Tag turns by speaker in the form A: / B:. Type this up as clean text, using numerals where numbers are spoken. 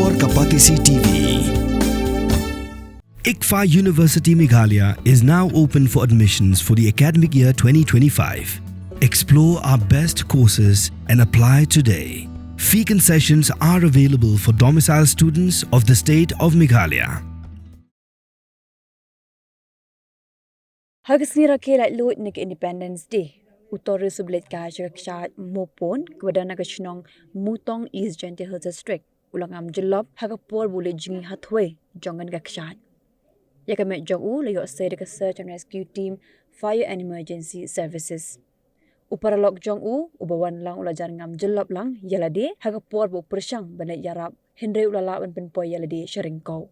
A: Por Kapatisi TV. ICFA University Meghalaya is now open for admissions for the academic year 2025. Explore our best courses and apply today. Fee concessions are available for domiciled students of the state of Meghalaya.
B: Hagasni rakela load nik Independence Day. Utore sublet ka Kshaid Moopun kepada nagashnong Mutong East Gentle Hill District. Ulang Ngam Jyllop hagapor bule jingi hathwe jongan ka Kshaid. Yakamet jong layo say the search and rescue team, fire and emergency services. Uparalok jong ubawan lang ulajan Ngam Jyllop lang yalade hagapor bu persyang banat yarap hendre ulalawan penpoy yalade sharingkau.